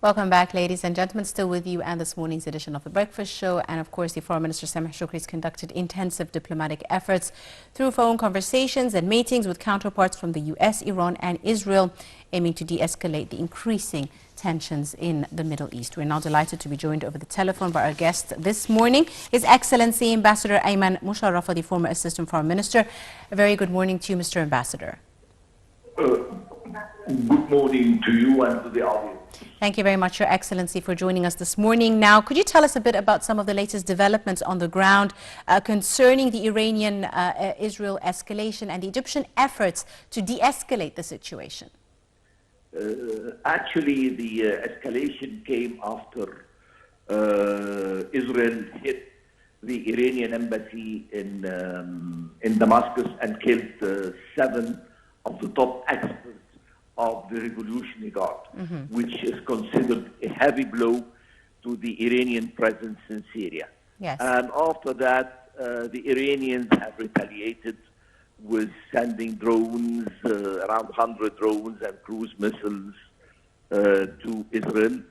Welcome back, ladies and gentlemen. Still with you and this morning's edition of The Breakfast Show. And of course, the Foreign Minister Sameh Shoukry has conducted intensive diplomatic efforts through phone conversations and meetings with counterparts from the US, Iran and Israel, aiming to de-escalate the increasing tensions in the Middle East. We're now delighted to be joined over the telephone by our guest this morning, His Excellency Ambassador Ayman Mushraffa, the former Assistant Foreign Minister. A very good morning to you, Mr. Ambassador. Good morning to you and to the audience. Thank you very much, Your Excellency, for joining us this morning. Now, could you tell us a bit about some of the latest developments on the ground concerning the Iranian-Israel escalation and the Egyptian efforts to de-escalate the situation? Actually, the escalation came after Israel hit the Iranian embassy in Damascus and killed 7 of the top experts of the Revolutionary Guard, which is considered a heavy blow to the Iranian presence in Syria. Yes. And after that, the Iranians have retaliated with sending drones, around 100 drones and cruise missiles to Israel.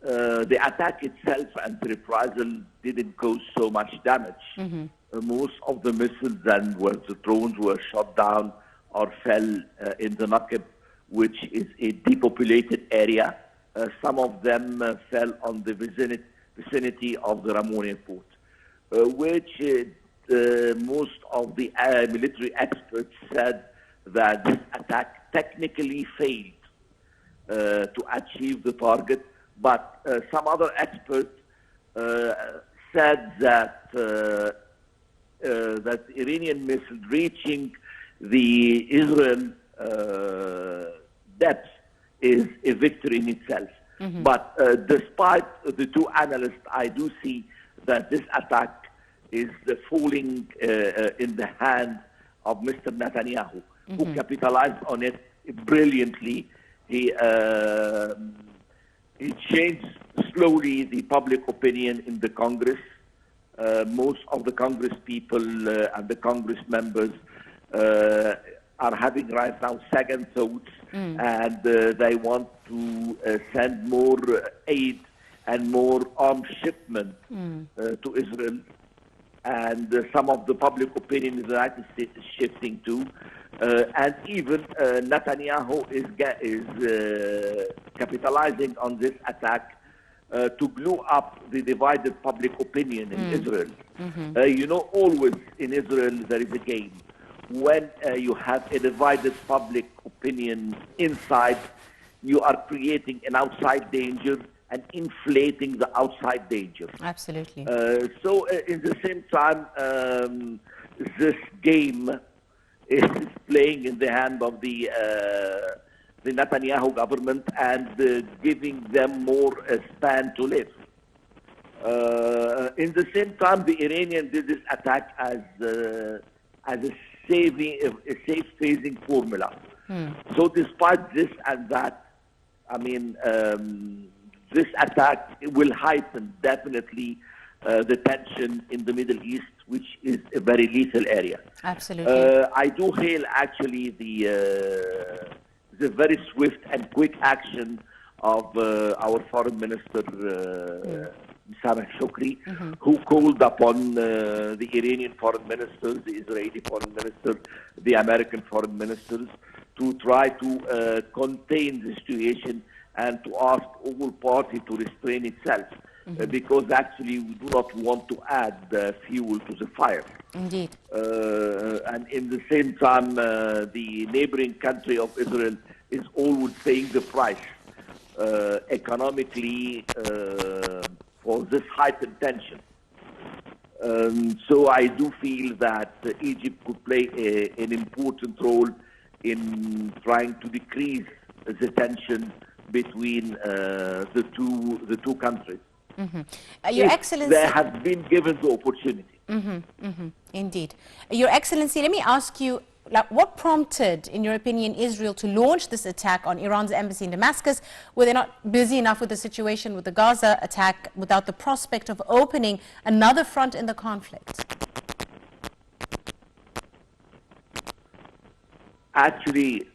The attack itself and the reprisal didn't cause so much damage. Most of the missiles and the drones were shot down or fell in the Naqib, which is a depopulated area. Some of them fell on the vicinity of the Ramon airport, which most of the military experts said that this attack technically failed to achieve the target. But some other experts said that that Iranian missile reaching the Israel depths is a victory in itself. But despite the two analysts, I do see that this attack is falling in the hand of Mr. Netanyahu, who capitalized on it brilliantly. He changed slowly the public opinion in the Congress. Most of the Congress people and the Congress members are having right now second thoughts, and they want to send more aid and more arms shipment to Israel. And some of the public opinion in the United States is shifting too. And even Netanyahu is capitalizing on this attack to glue up the divided public opinion in Israel. You know, always in Israel there is a game. When you have a divided public opinion inside, you are creating an outside danger and inflating the outside danger. Absolutely. So in the same time, this game is playing in the hand of the Netanyahu government and giving them more span to live. In the same time, the Iranians did this attack as a safe phasing formula. So despite this and that, I mean, this attack will heighten definitely the tension in the Middle East, which is a very lethal area. Absolutely. I do hail actually the very swift and quick action of our Foreign Minister, Sameh Shoukry, who called upon the Iranian foreign ministers, the Israeli foreign minister, the American foreign ministers, to try to contain the situation and to ask all parties to restrain itself, because actually we do not want to add fuel to the fire. Indeed. And in the same time, the neighboring country of Israel is always paying the price economically for this heightened tension. So I do feel that Egypt could play an important role in trying to decrease the tension between the two countries. Your Excellency, they have been given the opportunity. Indeed. Your Excellency, let me ask you, like, what prompted, in your opinion, Israel to launch this attack on Iran's embassy in Damascus? Were they not busy enough with the situation with the Gaza attack without the prospect of opening another front in the conflict? Actually,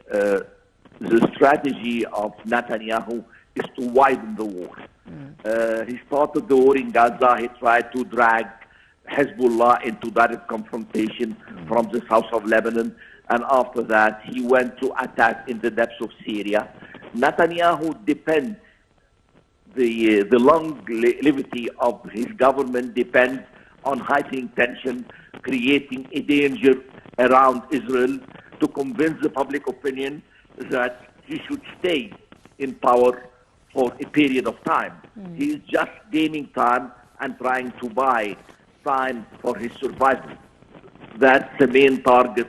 the strategy of Netanyahu is to widen the war. He started the war in Gaza. He tried to drag Hezbollah into direct confrontation from the south of Lebanon. And after that, he went to attack in the depths of Syria. Netanyahu depends, the longevity of his government depends on heightening tension, creating a danger around Israel to convince the public opinion that he should stay in power for a period of time. He is just gaining time and trying to buy time for his survival. That's the main target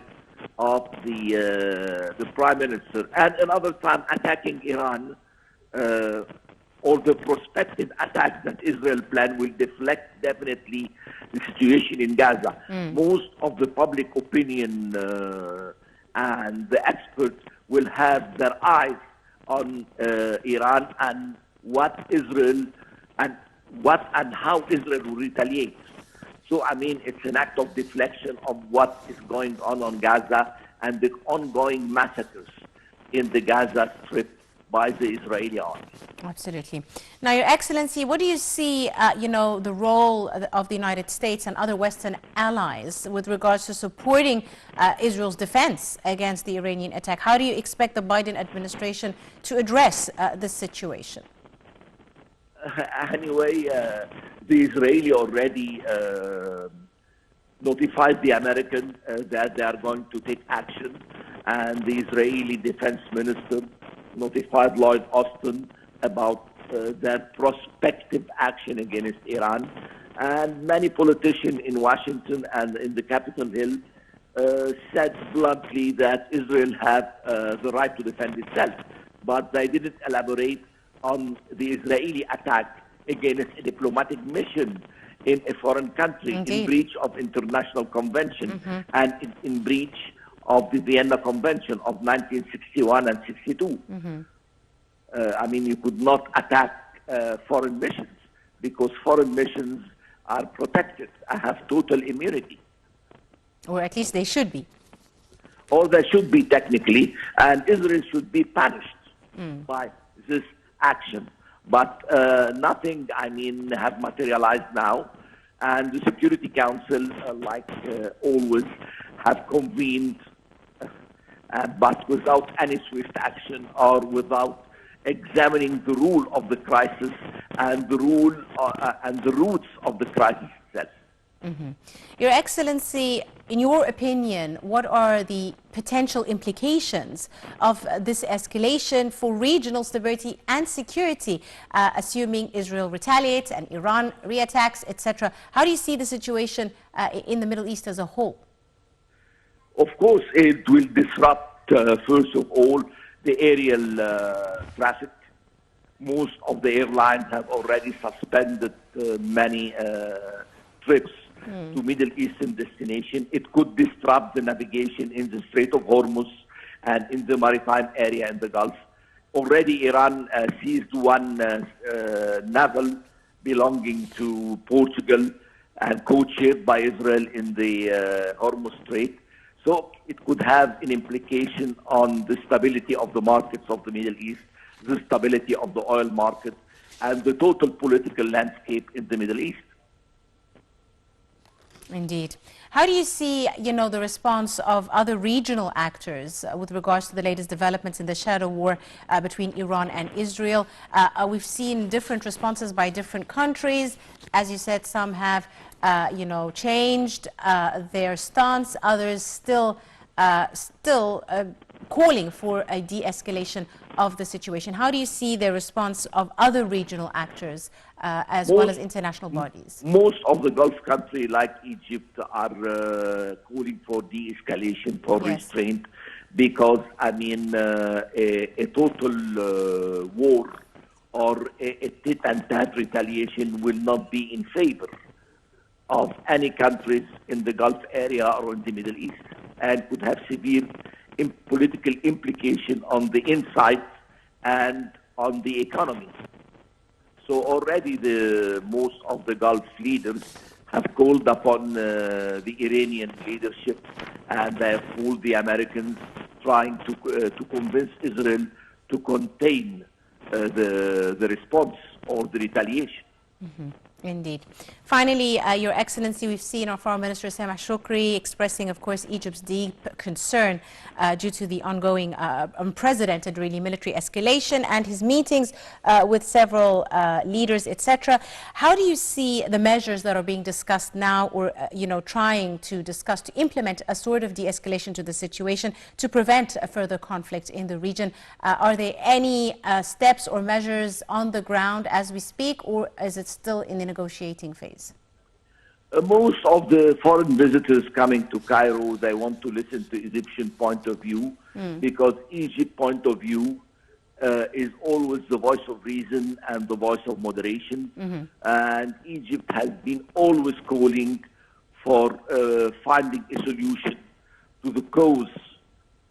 of the Prime Minister. And another time attacking Iran, or the prospective attacks that Israel planned will deflect definitely the situation in Gaza. Most of the public opinion and the experts will have their eyes on Iran and what Israel and how Israel will retaliate. So, I mean, it's an act of deflection of what is going on Gaza and the ongoing massacres in the Gaza Strip by the Israeli army. Absolutely. Now, Your Excellency, what do you see, the role of the United States and other Western allies with regards to supporting Israel's defense against the Iranian attack? How do you expect the Biden administration to address this situation? Anyway, the Israeli already notified the American that they are going to take action, and the Israeli defense minister notified Lloyd Austin about their prospective action against Iran. And many politicians in Washington and in the Capitol Hill said bluntly that Israel had the right to defend itself, but they didn't elaborate on the Israeli attack against a diplomatic mission in a foreign country. Indeed. In breach of international convention and in breach of the Vienna Convention of 1961 and 62. I mean, you could not attack foreign missions because foreign missions are protected and have total immunity. Or at least they should be. Or they should be technically, and Israel should be punished by this action. But nothing, I mean, have materialized now. And the Security Council, like always, have convened, but without any swift action or without examining the rule of the crisis and the rule and the roots of the crisis itself. Your Excellency, in your opinion, what are the potential implications of this escalation for regional stability and security, assuming Israel retaliates and Iran reattacks, etc.? How do you see the situation in the Middle East as a whole? Of course, it will disrupt, first of all, the aerial traffic. Most of the airlines have already suspended many trips to Middle Eastern destination. It could disrupt the navigation in the Strait of Hormuz and in the maritime area in the Gulf. Already Iran seized one naval belonging to Portugal and co-chaired by Israel in the Hormuz Strait. So it could have an implication on the stability of the markets of the Middle East, the stability of the oil market, and the total political landscape in the Middle East. Indeed. How do you see, the response of other regional actors with regards to the latest developments in the shadow war between Iran and Israel? We've seen different responses by different countries. As you said, some have, changed their stance. Others still calling for a de-escalation of the situation. How do you see the response of other regional actors as well as international bodies? Most of the Gulf countries, like Egypt, are calling for de-escalation, for restraint, because, I mean, a total war or a tit-and-tat retaliation will not be in favor of any countries in the Gulf area or in the Middle East, and could have severe political implication on the inside and on the economy. So already most of the Gulf leaders have called upon the Iranian leadership, and they have called the Americans trying to convince Israel to contain the response or the retaliation. Indeed. Finally, Your Excellency, we've seen our Foreign Minister Sameh Shoukry expressing, of course, Egypt's deep concern due to the ongoing unprecedented, really, military escalation and his meetings with several leaders, etc. How do you see the measures that are being discussed now, or trying to discuss to implement a sort of de-escalation to the situation to prevent a further conflict in the region? Are there any steps or measures on the ground as we speak, or is it still in the negotiating phase? Most of the foreign visitors coming to Cairo, they want to listen to Egyptian point of view, because Egypt point of view is always the voice of reason and the voice of moderation. And Egypt has been always calling for finding a solution to the cause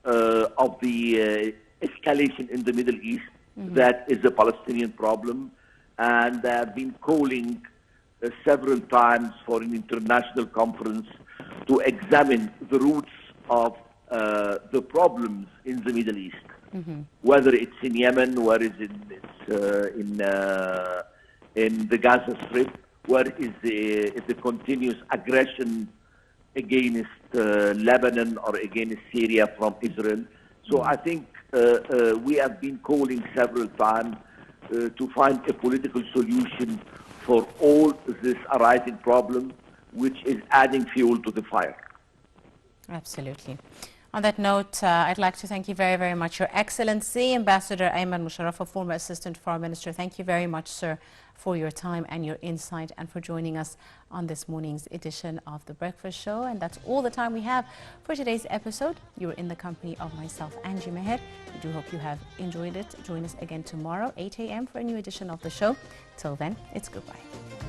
of the escalation in the Middle East. That is the Palestinian problem. And they have been calling several times for an international conference to examine the roots of the problems in the Middle East, whether it's in Yemen, whether it's in the Gaza Strip, where is the continuous aggression against Lebanon or against Syria from Israel. So I think we have been calling several times to find a political solution for all this arising problem, which is adding fuel to the fire. Absolutely. On that note, I'd like to thank you very, very much, Your Excellency, Ambassador Ayman Mushraffa, former Assistant Foreign Minister. Thank you very much, sir, for your time and your insight and for joining us on this morning's edition of The Breakfast Show. And that's all the time we have for today's episode. You're in the company of myself, Angie Meher. We do hope you have enjoyed it. Join us again tomorrow, 8 a.m. for a new edition of the show. Till then, it's goodbye.